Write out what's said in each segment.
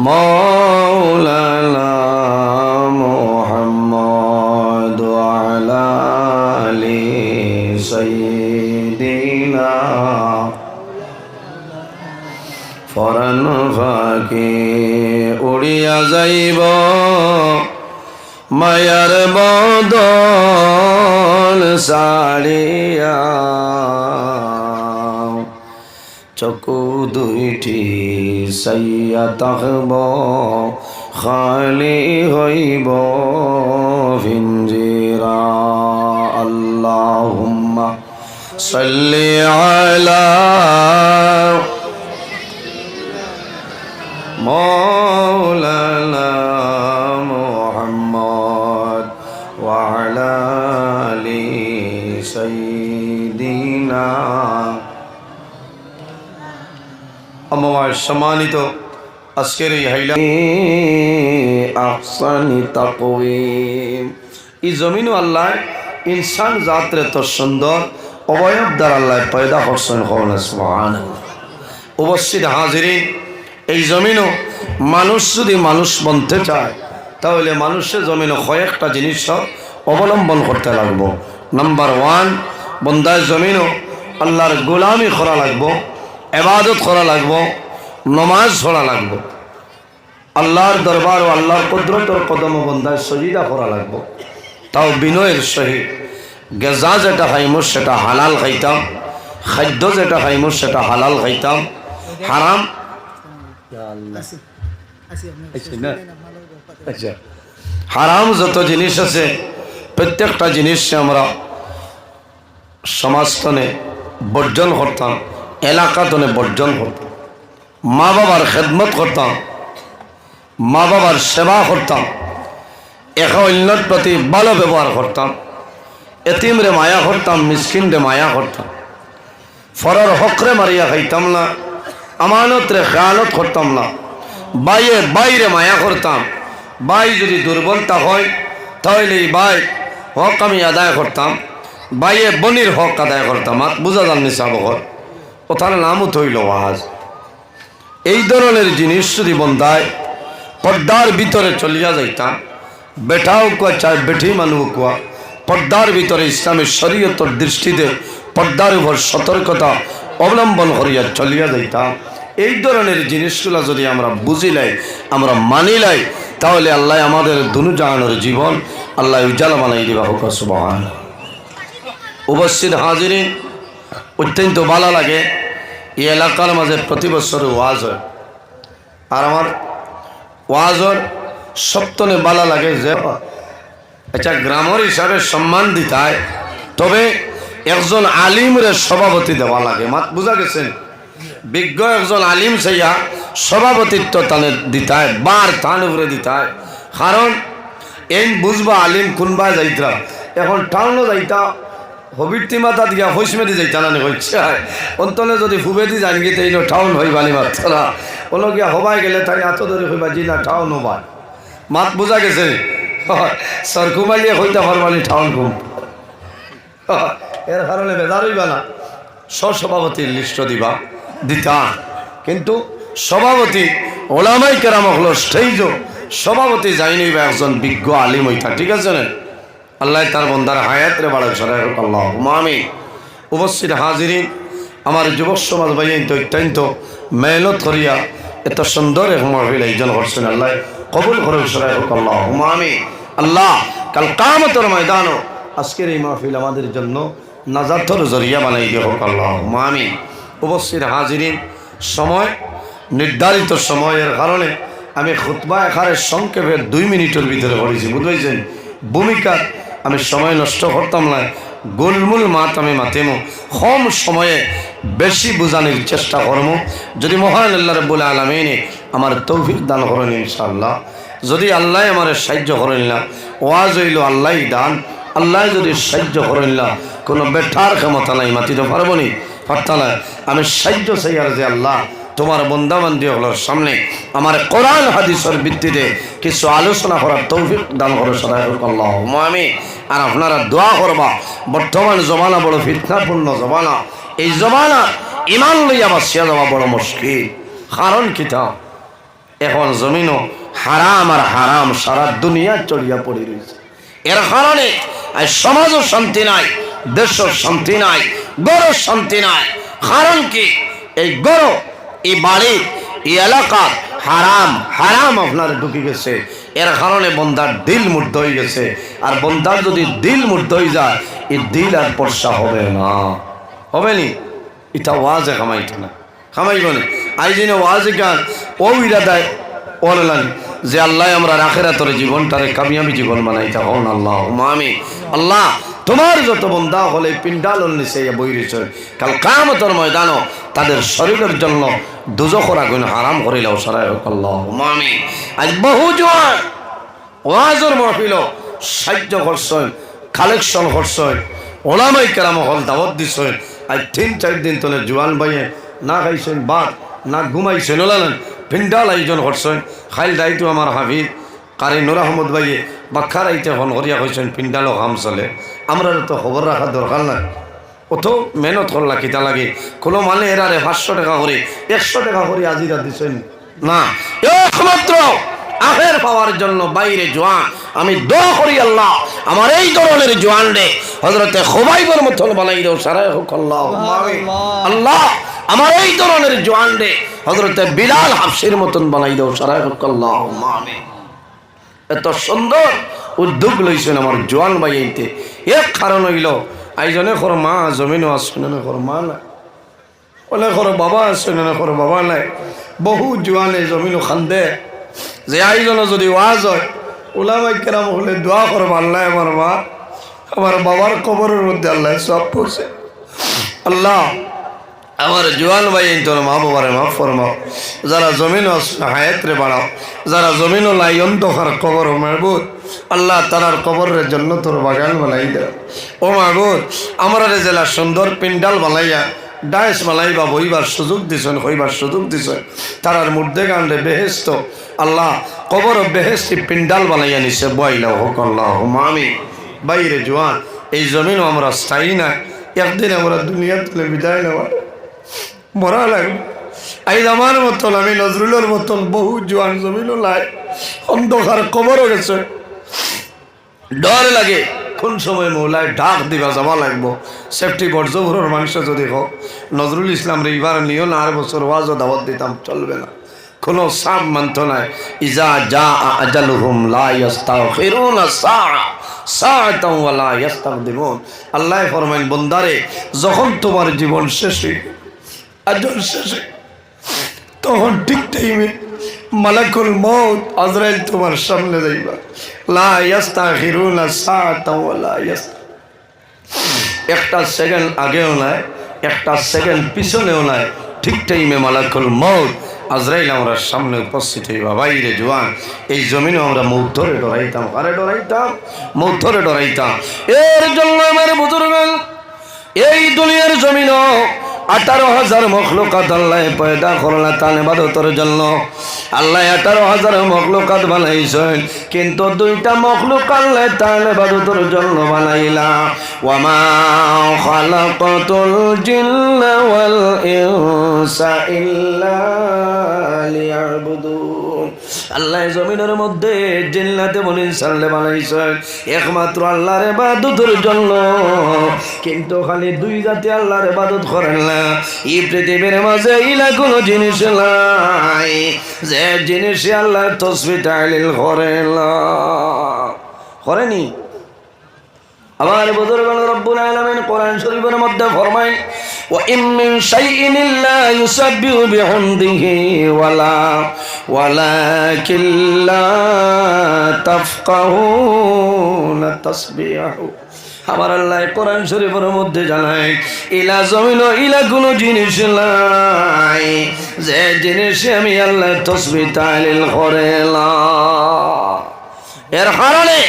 مولانا محمد وعلى آل سيدنا Ferran ফাঁকি উড়িয়া যাইব মায়ার বদল সারিয়া চকু দুইটি সাইয়া তাকব খালি হইব ভিঞ্জিরা আল্লাহুম্মা সাল্লি আলা مولانا محمد وعلى آل سيدنا আমার সম্মানিত আজকের এই হাইলাইট আহসানি তাকওয়িম এই জমিন আল্লাহ ইনসান জাতরে তো সুন্দর অবয়ব দ্বারা আল্লাহ পয়দা করছেন সুবহানাল্লাহ। উপস্থিত হাজিরিন, এই জমিনও মানুষ যদি মানুষ বনতে চায় তাহলে মানুষের জমিনও কয়েকটা জিনিস অবলম্বন করতে লাগবো। নাম্বার 1, বন্দার জমিনও আল্লাহর গোলামি করা লাগবো, ইবাদত করা লাগবো, নমাজ পড়া লাগবো, আল্লাহর দরবার ও আল্লাহর কুদরতের কদম বন্দায় সজিদা করা লাগবো। তাও বিনয়ের সহিত গেজা যেটা খাইমু সেটা হালাল খাইতাম, খাদ্য যেটা খাইমু সেটা হালাল খাইতাম, হারাম হারাম যত জিনিস আছে প্রত্যেকটা জিনিস আমরা সমাজতনে বর্জন করতাম, এলাকাতনে বর্জন করতাম, মা বাবার খেদমত করতাম, মা বাবার সেবা করতাম, একে অন্যর প্রতি ভালো ব্যবহার করতাম, এতিমরে মায়া করতাম, মিসকিনরে মায়া করতাম, ফরর হকরে মারিয়া খাইতাম না, আমানত রে খেয়ালত করতাম না, বাইয়ে বাইরে মায়া করতাম। বাই যদি দুর্বলতা হয় তাহলে এই বাই হক আমি আদায় করতাম, বাইয়ে বনির হক আদায় করতাম। বুঝা যান নিসাবকর ওথার নামও থইল আজ। এই ধরনের জিনিস যদি বন্ধায় পর্দার ভিতরে চলিয়া যাইতাম, বেটাও কুয়া চাই বেঠি মানুষ কুয়া পর্দার ভিতরে ইসলামের শরীয়তের দৃষ্টিতে পর্দার উপর সতর্কতা অবলম্বন করিয়া চলিয়া যাইতাম, এই ধরনের জিনিসগুলো যদি আমরা বুঝিলাই, আমরা মানিলাই, তাহলে আল্লাহ আমাদের দুনু জাহানের জীবন আল্লাহ উজ্জ্বল বানাই দিবা হোক সুবহানাল্লাহ। উপস্থিত হাজিরিন, অত্যন্ত ভালো লাগে এই এলাকার মাঝে প্রতি বছর ওয়াজ হয়। আর আমার ওয়াজর সপ্তনে ভালো লাগে যে আচ্ছা গ্রামের হিসাবে সম্মান দিতায়, তবে একজন আলিমরে সভাপতি দেওয়া লাগে। মাত বুঝা গেছেন? বিজ্ঞ একজন আলিম চাইয়া সভাপতিত্ব তানে দিতায়, বার তান উপরে দিতায়। কারণ এই বুঝবা আলিম কোনবা যাইতা, এখন টাউনও যাইতা হবিরতি মাতা দিয়া হইসমেদি যাইতা না হচ্ছে অন্তলে যদি ফুবেদি জান গিয়ে এই টাউন হইবানি মাত্রা কোনো গিয়া হবাই গেলে তাই এত ধরে হইবা জি না টাউন হবা। মাত বুঝা গেছে? সরকুমালিয়ে হইতে পারবানি টাউন ঘুম, এর কারণে বেজার হইবা না, সভাপতির লিস্ট দিবা দিতা। কিন্তু সভাপতি ওলামাই কেরাম হলো স্টেজ সভাপতি যাইনি বা একজন বিজ্ঞ আলিম হইতা, ঠিক আছে না? আল্লাহ তার বন্দার হায়াতরে বাড়াই সরাই হোক আল্লাহ আমি। উপস্থিত হাজিরিন, আমার যুবক সমাজ ভাই অত্যন্ত মেহনত করিয়া এত সুন্দর এক মাহফিল আয়োজন করছেন, আল্লাহ কবুল করে সরাই হোক আল্লাহ আমি। আল্লাহ কাল কিয়ামতের ময়দানও আজকের এই মাহফিল আমাদের জন্য নাজাতের জরিয়া বানাই দিয়ে হোক আল্লাহ আমি। উপস্থিত হাজিরিন, সময় নির্ধারিত সময়ের কারণে আমি খুতবা এখানে সংক্ষেপে 2 মিনিটের ভিতরে পড়েছি, বুঝেছেন? ভূমিকা আমি সময় নষ্ট করতাম না, গোলমূল মাত আমি মাতিমো, কম সময়ে বেশি বোঝানোর চেষ্টা করবো। যদি মহান আল্লাহ রাব্বুল আলামিন আমার তৌফিক দান করেন ইনশাআল্লাহ, যদি আল্লাহ আমার সাহায্য করেন না, ওয়াজ হইল আল্লাহ দান, আল্লাহ যদি সাহায্য করেন না, কোনো বেঠার ক্ষমতা নাই, মাতিতে পারবো নি, পারতা না। আমি সাহায্য চাই আর যে আল্লাহ তোমার বন্দাবান্দি হলোর সামনে আমার কোরআন হাদিসের ভিত্তিতে কিছু আলোচনা করার তৌফিক দান করে সদাই হোক আল্লাহ আমি। আর আপনারা দোয়া করবা, বর্তমান জমানা বড় ফিতনাপূর্ণ জমানা, এই জমানা ইমান লইয়া বাঁচিয়া যাওয়া বড় মুশকিল। কারণ কিতা এখন জমিনও হারাম আর হারাম সারা দুনিয়া চড়িয়া পড়ে রয়েছে। এর কারণে সমাজও শান্তি নাই, দেশের শান্তি নাই, গড়ের শান্তি নাই। কারণ কি এই গড়, এই বাড়ি, এই এলাকা হারাম হারাম আপনার ঢুকে গেছে। এর কারণে বন্দার দিল মুর্দ হয়ে গেছে। আর বন্দার যদি দিল মুর্দ হয়ে যায়, এই দিল আর পর্ষা হবে না, হবে নি। এটা ওয়াজে কামাইতে না, কামাইব না। আই দিন ওয়াজে গান ও ইরাদায় বললেন যে আল্লাহ আমরা আখিরাতের জীবনটারে কামিয়াবি জীবন বানাইতে হন। আল্লাহ আমি আল্লাহ তোমার যত বন্দা হলে পিন্ডালন নিচে বই রয়েছে, কাল কিয়ামতের ময়দানও তাদের শরীরের জন্য দুজখের আগুন হারাম করিলেও সরাই হোক। আল্লাহ আমি আজ বহু জোয়ান ওয়াজের মাহফিল সাহায্য করছেন, কালেকশন করছেন, ওলামাই কেরাম হল দাওয়াত দিছেন। আজ 3-4 দিন তোলে জোয়ান ভাইয়ে না খাইছেন ভাত, না ঘুমাইছেন, ওলালেন পিন্ডাল আয়োজন করছেন। খাইল দায়িত্ব আমার হাফিজ কারি নুর আহমদ ভাইয়ে বাক্ষার আইতে ফোন করিয়া কইছেন পিন্ডালও কাম চলে। আমরা তো খবর রাখার দরকার নাই, অত মেহনত করলা কিতা লাগে। কোনো মানে এরারে 500 টাকা করে 100 টাকা করে আজিরা দিছেন না, একমাত্র আখের পাওয়ার জন্য বাইরে জোয়ান। আমি দোয়া করি আল্লাহ আমার এই ধরনের জোয়ান রে হযরতে খুবাইবের মতন বানাই দাও, সারাই হোক। আল্লাহ আল্লাহ আমার এই ধরনের জোয়ান রে হযরতে বিলাল হাফসির মতন বানাই দাও, সারাই হোক। আল্লাহ আমিন। এত সুন্দর উদ্যোগ লইছেন আমার জোয়ান ভাই এইতে। এক কারণ হইল আইজনে কর মা জমিনও আসছে না, কর মা নাই, অনেক কর বাবা আসছে না, কর বাবা নাই। বহু জোয়ানে জমিনও খান্দে যে আইজনে যদি ওয়াজ হয় ওলামায়ে কেরাম হলে দোয়া করব, আল্লাহ আমার মা আমার বাবার কবরের মধ্যে আল্লাহ সব পড়ছে। আল্লাহ আমার জোয়ান ভাই তোর মা বাবারে মাফ ফরমাও, যারা জমিন হায়াত রে বাড়াও, যারা জমিন লাই অন্ধকার কবর মাহবুদ আল্লাহ তারার কবরের জন্য তোর বাগান বানাই দেয়। ও মাহবুদ আমরা জেলা সুন্দর পিন্ডাল বানাইয়া ডাইস বানাইবা বইবার সুযোগ দিছেন, হইবার সুযোগ দিছেন। তারার মধ্যে গান্ডে বেহেস্ত আল্লাহ কবর বেহেস্তি পিন্ডাল বানাইয়া নিছে বইলাও হোক। আল্লাহ আমি বাইরে জোয়ান এই জমিনও আমরা স্থায়ী না, একদিন আমরা দুনিয়া তুলে বিদায় নেওয়া মরা লাগবে। আইজ আমার মতন আমি নজরুলের মতন বহু জোয়ান জমিনও লাই অন্ধকার কবরও গেছে। ডর লাগে কোন সময় মৌলায় ডাক দিবা যাওয়া লাগবো। সেফটি বর্জভরের মানুষ যদি হোক নজরুল ইসলাম রে এবার নিও না, আর বছর ওয়াজও দাওয়াত দিতাম চলবে না, কোনো সাপ মানত নাই। ইজা জা আজালুহুম লা ইস্তাগফিরুনা সাআতাও ওয়া লা ইস্তাকদিমুন। আল্লাহ ফরমাইন বন্দারে যখন তোমার জীবন শেষ হই আজল শেষে তখন ঠিক টাইমে মালাকুল মউত আজরাইল তোমার সামনে যাইবা। লা ইস্তাগফিরুনা সাআতাও ওয়া লা একটা সেকেন্ড আগেও নাই, একটা সেকেন্ড পিছনেও নাই, ঠিক টাইমে মালাকুল মউত আজরাইল আমরা সামনে উপস্থিত হইবা। বাইরে জোয়ান এই জমিনে আমরা মউত ধরে ডরাইতাম, আরে ডরাইতাম, মউত ধরে ডরাইতাম। এর জন্য আমার বুজুর্গ এই দুনিয়ার জমিনও 18,000 মখলুকাত আল্লাহ পয়দা করলা তার ইবাদতের জন্য। আল্লাহ 18,000 মখলুকাত বানাইছেন, কিন্তু 2টা মখলুক আল্লাহ তার ইবাদতের জন্য বানাইলা। ওয়া মা খালাকাতুল জিন্না ওয়াল ইনসা ইল্লা লিয়াবুদুন। আল্লাহ জমিনের মধ্যে জিন্নাতে বনি ইনসানলে বানাইছেন একমাত্র আল্লাহর ইবাদতের জন্য, কিন্তু খালি 2 জাতি আল্লাহর ইবাদত করেন না। এই পৃথিবীর মাঝে ইলা কোনো জিনিস নাই যে জিনিস আল্লাহ তাসবিহ তাহলিল করেন না, করেনি। আমার বুজুর্গ রব্বুল আলামিন কোরআন শরীফের মধ্যে ফরমায় ওয়া ইম মিন শাইইন ইল্লা ইউসাব্বিহু বিহামদিহি ওয়ালাকিন লা তাফকাহুনা তাসবিহাহু। আমার আল্লাহ কোরআন শরীফের মধ্যে জানায় ইলা জমিন ইলা কোনো জিনিস নাই যে জিনিসে আমি আল্লাহ তাসবিহ তাহলিল করে না। এর কারণে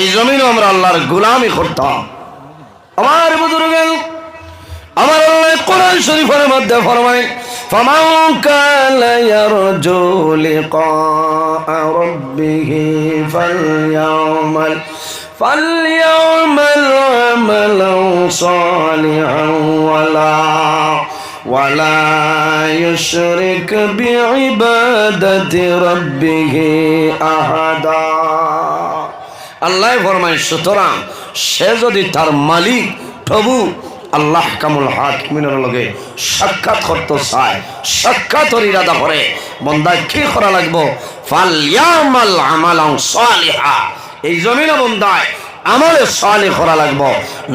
এই জমিন আমরা আল্লাহর গোলামি করতাম। আমার বুজুর্গ আমার আল্লাহ কোরআন শরীফের মধ্যে ফরমায় ফামান কানা ইয়ারজু লিকা রাব্বিহি فليعمل عملا صالحا ওয়ালা ইউশরিক বিইবাদাতি রাব্বিহি আহাদা। আল্লাহ ফরমায় সুতরাং সে যদি তার মালিক প্রভু আল্লাহ কামুল হাকিমিনের লগে সাক্ষাৎ করতে চায়, সাক্ষাৎর ইরাদা করে, বন্দা কি করা লাগবো? ফালইয়ামাল আমালান সালিহা, এই জমিনে বন্দায় আমলে সালিহ করা লাগবো,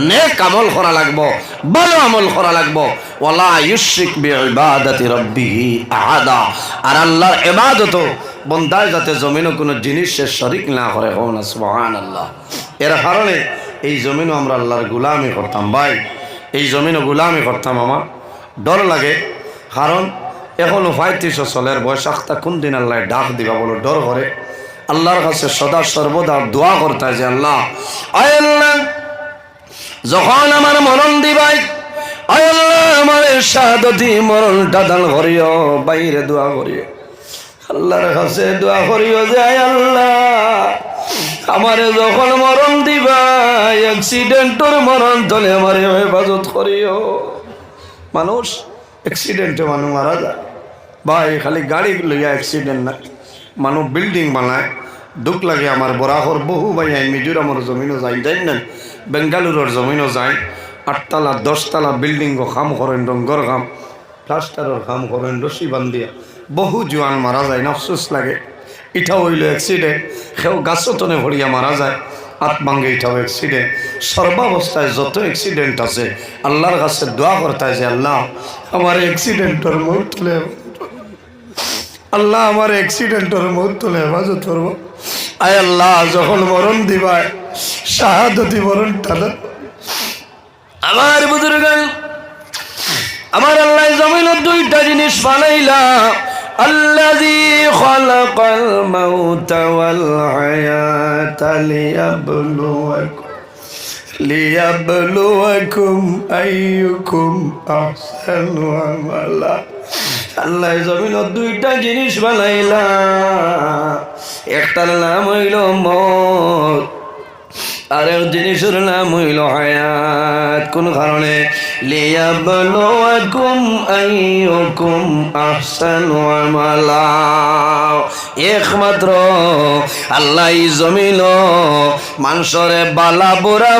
নেক আমল করা লাগবো, ভালো আমল করা লাগবো। ওয়ালা ইউশরিক বিইবাদাতি রাব্বিহি আহাদা, আর আল্লাহর ইবাদত বন্দায় যাতে জমিনে কোনো জিনিসের শরিক না করে। হোন সুবহানাল্লাহ। এর কারণে এই জমিনও আমরা আল্লাহর গোলামি করতাম ভাই, এই জমিনও গোলামি করতাম। আমার ডর লাগে, কারণ এখনো 35 চলের বয়স, আখতা কোন দিন আল্লাহ ডাক দিবা বলো ডর করে। আল্লাহর কাছে সদা সর্বদা দোয়া করতে যে আল্লাহ, আয় আল্লাহ যখন আমার মরণ দিবাই, আয় আল্লাহ আমার শাহাদতি মরণটা দান করিও। বাইরে দোয়া করিও, আল্লাহর কাছে দোয়া করিও যে আয় আল্লাহ আমারে যখন মরণ দিবা অ্যাক্সিডেন্টর মরণ তলে আমার হেফাজত করিও। মানুষ অ্যাক্সিডেন্টে মানুষ মারা যায় ভাই, খালি গাড়ি লইয়া অ্যাক্সিডেন্ট না, মানুষ বিল্ডিং বানায়। দুঃখ লাগে আমার বরাহর বহু ভাই মিজোরামের জমিনও যাই, যাই না বেঙ্গালুরুর জমিনও যায়, 8 তলা 10 তলা বিল্ডিংও কাম করেন, রঙ্গর কাম প্লাস্টারের কাম করেন, রশি বান্ধিয়া বহু জোয়ান মারা যায়। আফসোস লাগে, এটা হইল অ্যাক্সিডেন্ট। সেও গাছতনে ভরিয়া মারা যায়, হাত ভাঙ্গে, এটাও অ্যাক্সিডেন্ট। সর্বাবস্থায় যত অ্যাক্সিডেন্ট আছে আল্লাহর কাছে দোয়া করতে যে আল্লাহ আমার অ্যাক্সিডেন্টের মৌত তুলে, আল্লাহ আমার অ্যাক্সিডেন্টের মৌত তুলে হেফাজত করব। আয় আল্লাহ যখন মরণ দিবায় শাহাদতি মরণটা আমার বুজুর্গান, আমার আল্লাহ জমিনের 2টা জিনিস বানাইলা, আল্লাযী খালাকাল মাউতা ওয়াল হায়াতা লিয়াবলুয়াকুম আইয়ুকুম আহসানু আমালা। আল্লাহ জমিনের 2টা জিনিস বানাইলা, একটার নাম হইল মওত, আরেক জিনিসের নাম হইল হায়াত। কোন কারণে? লিয়াবলুয়াকুম আইয়ুকুম আহসানু আমালা। একমাত্র আল্লাহ জমিন মানুষরে বালা বুরা